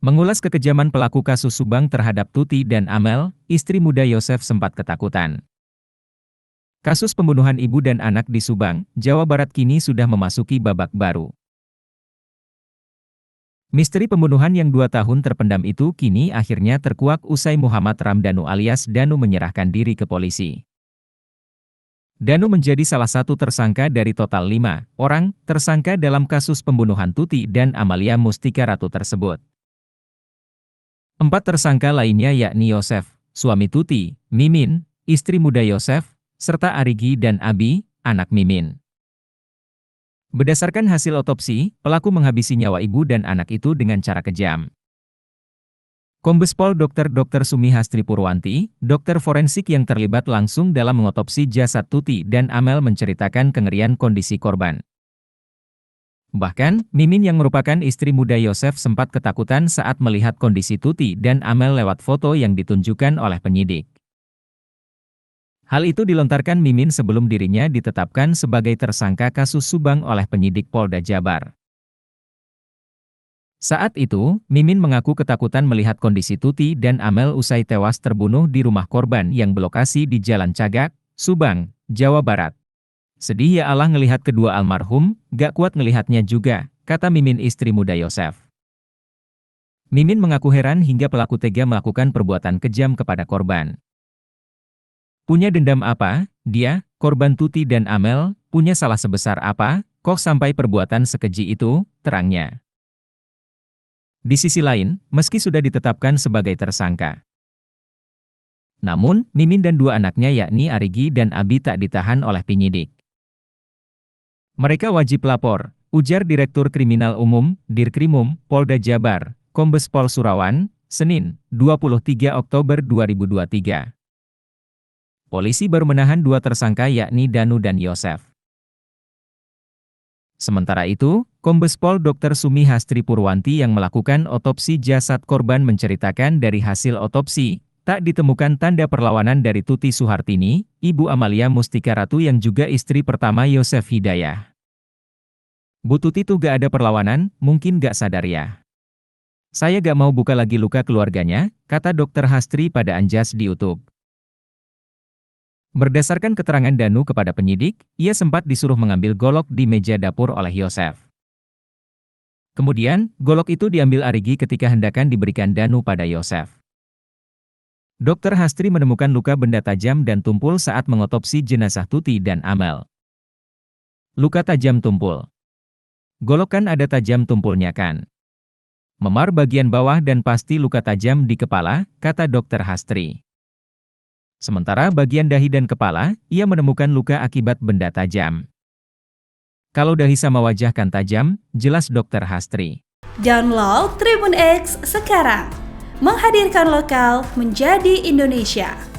Mengulas kekejaman pelaku kasus Subang terhadap Tuti dan Amel, istri muda Yosef sempat ketakutan. Kasus pembunuhan ibu dan anak di Subang, Jawa Barat kini sudah memasuki babak baru. Misteri pembunuhan yang 2 tahun terpendam itu kini akhirnya terkuak usai Muhammad Ramdhanu alias Danu menyerahkan diri ke polisi. Danu menjadi salah satu tersangka dari total 5 orang tersangka dalam kasus pembunuhan Tuti dan Amalia Mustika Ratu tersebut. 4 tersangka lainnya yakni Yosef, suami Tuti, Mimin, istri muda Yosef, serta Arigi dan Abi, anak Mimin. Berdasarkan hasil otopsi, pelaku menghabisi nyawa ibu dan anak itu dengan cara kejam. Kombes Pol Dr. Sumi Hastri Purwanti, dokter forensik yang terlibat langsung dalam mengotopsi jasad Tuti dan Amel menceritakan kengerian kondisi korban. Bahkan, Mimin yang merupakan istri muda Yosef sempat ketakutan saat melihat kondisi Tuti dan Amel lewat foto yang ditunjukkan oleh penyidik. Hal itu dilontarkan Mimin sebelum dirinya ditetapkan sebagai tersangka kasus Subang oleh penyidik Polda Jabar. Saat itu, Mimin mengaku ketakutan melihat kondisi Tuti dan Amel usai tewas terbunuh di rumah korban yang berlokasi di Jalan Cagak, Subang, Jawa Barat. Sedih ya Allah ngelihat kedua almarhum, gak kuat ngelihatnya juga, kata Mimin istri muda Yosef. Mimin mengaku heran hingga pelaku tega melakukan perbuatan kejam kepada korban. Punya dendam apa? Dia, korban Tuti dan Amel, punya salah sebesar apa? Kok sampai perbuatan sekeji itu, terangnya. Di sisi lain, meski sudah ditetapkan sebagai tersangka, namun, Mimin dan 2 anaknya yakni Arigi dan Abi tak ditahan oleh penyidik. Mereka wajib lapor, ujar Direktur Kriminal Umum, Dirkrimum, Polda Jabar, Kombes Pol Surawan, Senin, 23 Oktober 2023. Polisi baru menahan 2 tersangka yakni Danu dan Yosef. Sementara itu, Kombes Pol Dr. Sumi Hastri Purwanti yang melakukan otopsi jasad korban menceritakan dari hasil otopsi, tak ditemukan tanda perlawanan dari Tuti Suhartini, ibu Amalia Mustika Ratu yang juga istri pertama Yosef Hidayah. Bu Tuti tuh gak ada perlawanan, mungkin gak sadar ya. Saya gak mau buka lagi luka keluarganya, kata Dr. Hastri pada Anjas di YouTube. Berdasarkan keterangan Danu kepada penyidik, ia sempat disuruh mengambil golok di meja dapur oleh Yosef. Kemudian, golok itu diambil Arigi ketika hendakan diberikan Danu pada Yosef. Dr. Hastri menemukan luka benda tajam dan tumpul saat mengotopsi jenazah Tuti dan Amel. Luka tajam tumpul. Golok kan ada tajam tumpulnya kan? Memar bagian bawah dan pasti luka tajam di kepala, kata Dr. Hastri. Sementara bagian dahi dan kepala, ia menemukan luka akibat benda tajam. Kalau dahi sama wajah kan tajam, jelas Dr. Hastri. Download Tribun X sekarang, menghadirkan lokal menjadi Indonesia.